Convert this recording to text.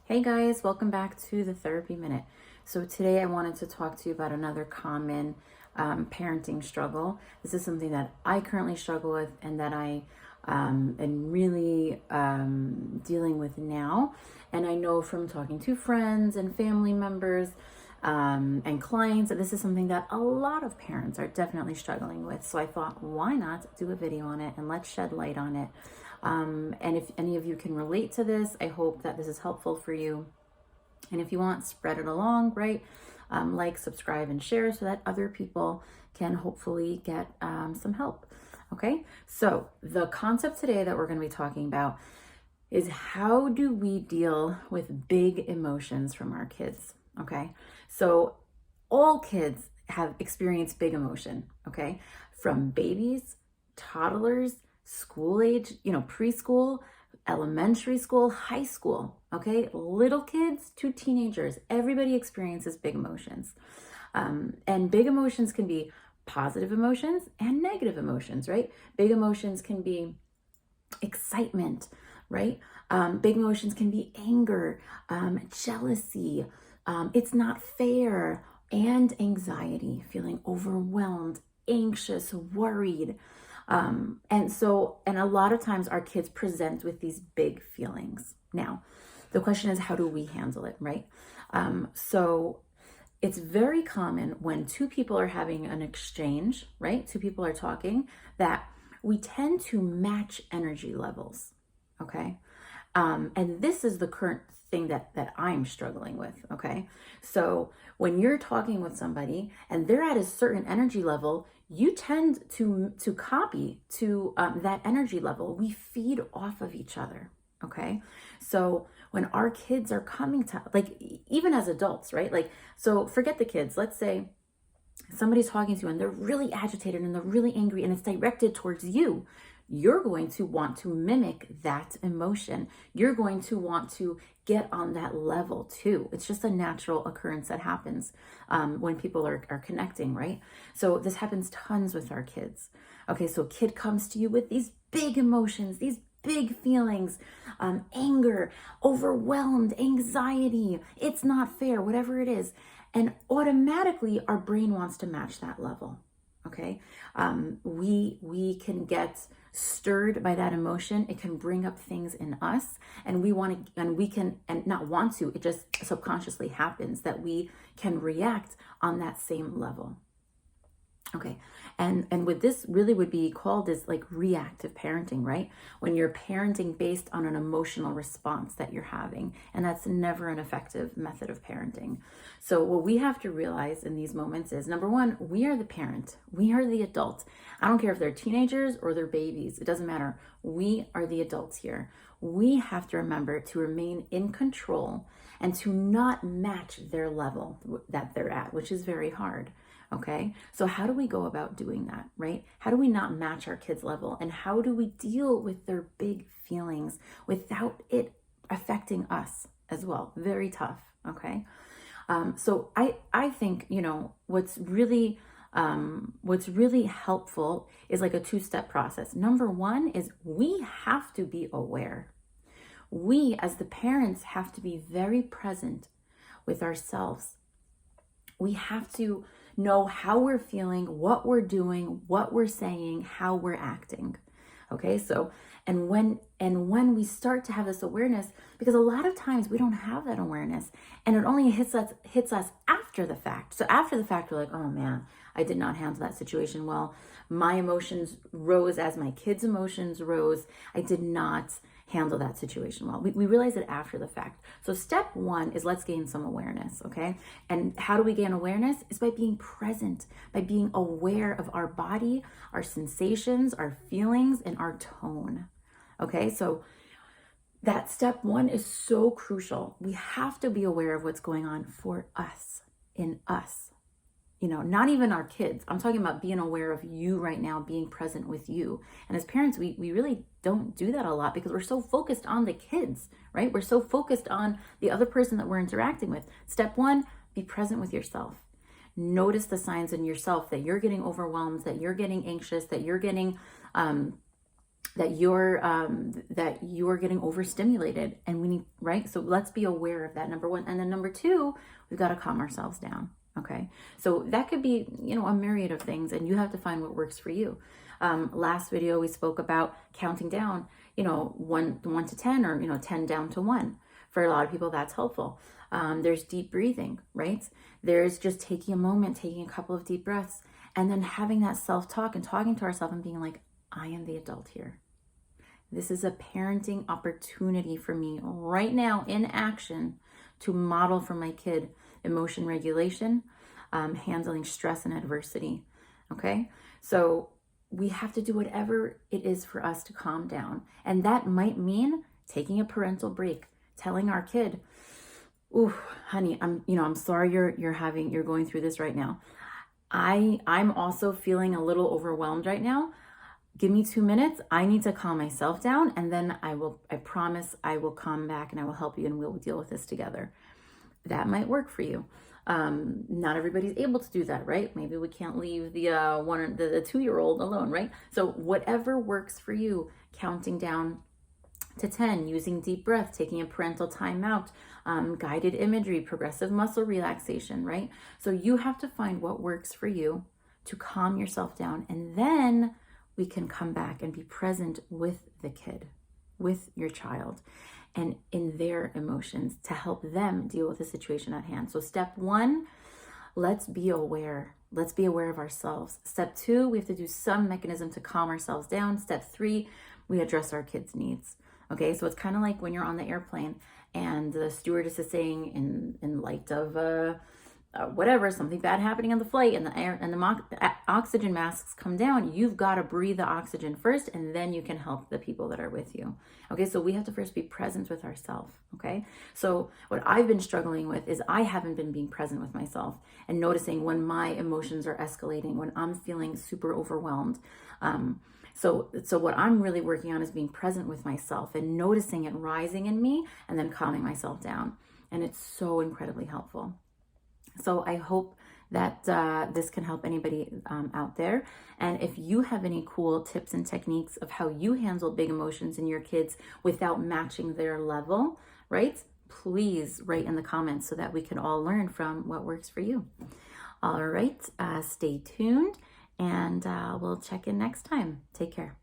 Hey guys, welcome back to the Therapy Minute. So today I wanted to talk to you about another common parenting struggle. This is something that I currently struggle with and that I am really dealing with now. And I know from talking to friends and family members and clients that this is something that a lot of parents are definitely struggling with. So I thought, why not do a video on it and let's shed light on it. And if any of you can relate to this, I hope that this is helpful for you. And if you want, spread it along, right? Like, subscribe, and share so that other people can hopefully get some help. Okay, so the concept today that we're going to be talking about is how do we deal with big emotions from our kids? Okay, so all kids have experienced big emotion, okay, from babies, toddlers, school age, preschool, elementary school, high school, okay, little kids to teenagers. Everybody experiences big emotions. And big emotions can be positive emotions and negative emotions, right? Big emotions can be excitement, right? Big emotions can be anger, jealousy, it's not fair, and anxiety, feeling overwhelmed, anxious, worried. And a lot of times our kids present with these big feelings. Now, the question is, how do we handle it, right? So it's very common when two people are having an exchange, right? Two people are talking, that we tend to match energy levels, okay? And this is the current thing that I'm struggling with, okay? So when you're talking with somebody and they're at a certain energy level, you tend to copy to that energy level. We feed off of each other, okay? So when our kids are coming to, like, even as adults, right? Like, so forget the kids. Let's say somebody's talking to you and they're really agitated and they're really angry and it's directed towards you. You're going to want to mimic that emotion. You're going to want to get on that level too. It's just a natural occurrence that happens when people are connecting, right? So this happens tons with our kids. Okay, so a kid comes to you with these big emotions, these big feelings, anger, overwhelmed, anxiety, it's not fair, whatever it is. And automatically our brain wants to match that level. Okay, we can get stirred by that emotion. It can bring up things in us, and we can not want to. It just subconsciously happens that we can react on that same level. Okay, and what this really would be called is like reactive parenting, right? When you're parenting based on an emotional response that you're having, and that's never an effective method of parenting. So what we have to realize in these moments is, number one, we are the parent, we are the adult. I don't care if they're teenagers or they're babies, it doesn't matter. We are the adults here. We have to remember to remain in control and to not match their level that they're at, which is very hard. Okay, so how do we go about doing that, right? How do we not match our kids' level? And how do we deal with their big feelings without it affecting us as well? Very tough, okay? So I think, what's really helpful is like a two-step process. Number one is we have to be aware. We, as the parents, have to be very present with ourselves. We have to know how we're feeling, what we're doing, what we're saying, how we're acting. Okay, so and when we start to have this awareness, because a lot of times we don't have that awareness, and it only hits us after the fact. So after the fact, we're like, oh man, I did not handle that situation well. My emotions rose as my kids' emotions rose. I did not handle that situation well. We realize it after the fact. So step one is, let's gain some awareness, okay? And how do we gain awareness? Is by being present, by being aware of our body, our sensations, our feelings, and our tone, okay? So that step one is so crucial. We have to be aware of what's going on for us, in us. Not even our kids. I'm talking about being aware of you right now, being present with you. And as parents, we really don't do that a lot because we're so focused on the kids, right? We're so focused on the other person that we're interacting with. Step one, be present with yourself. Notice the signs in yourself that you're getting overwhelmed, that you're getting anxious, that you're getting that you're getting overstimulated, and we need, right? So let's be aware of that, number one. And then number two, we've got to calm ourselves down. Okay, so that could be, a myriad of things, and you have to find what works for you. Last video we spoke about counting down, 1 to 10, or 10 down to 1. For a lot of people, that's helpful. There's deep breathing, right? There's just taking a moment, taking a couple of deep breaths, and then having that self-talk and talking to ourselves and being like, I am the adult here. This is a parenting opportunity for me right now in action to model for my kid emotion regulation, handling stress and adversity. Okay, so we have to do whatever it is for us to calm down. And that might mean taking a parental break, telling our kid, "Ooh, honey, I'm sorry you're going through this right now. I'm also feeling a little overwhelmed right now. Give me 2 minutes. I need to calm myself down, and then I promise I will come back and I will help you, and we'll deal with this together." That might work for you. Not everybody's able to do that, right? Maybe we can't leave the 2-year-old alone, right? So whatever works for you, counting down to 10, using deep breath, taking a parental timeout, guided imagery, progressive muscle relaxation, right? So you have to find what works for you to calm yourself down, and then we can come back and be present with the kid, with your child, and in their emotions to help them deal with the situation at hand. So step 1, let's be aware. Let's be aware of ourselves. Step 2, we have to do some mechanism to calm ourselves down. Step 3, we address our kids' needs. Okay, so it's kind of like when you're on the airplane and the stewardess is saying, in light of whatever, something bad happening on the flight, and the air and the oxygen masks come down, you've got to breathe the oxygen first, and then you can help the people that are with you. Okay, so we have to first be present with ourselves. Okay, so what I've been struggling with is I haven't been being present with myself and noticing when my emotions are escalating, when I'm feeling super overwhelmed. So what I'm really working on is being present with myself and noticing it rising in me, and then calming myself down. And it's so incredibly helpful. So I hope that this can help anybody out there. And if you have any cool tips and techniques of how you handle big emotions in your kids without matching their level, right? Please write in the comments so that we can all learn from what works for you. All right, stay tuned, and we'll check in next time. Take care.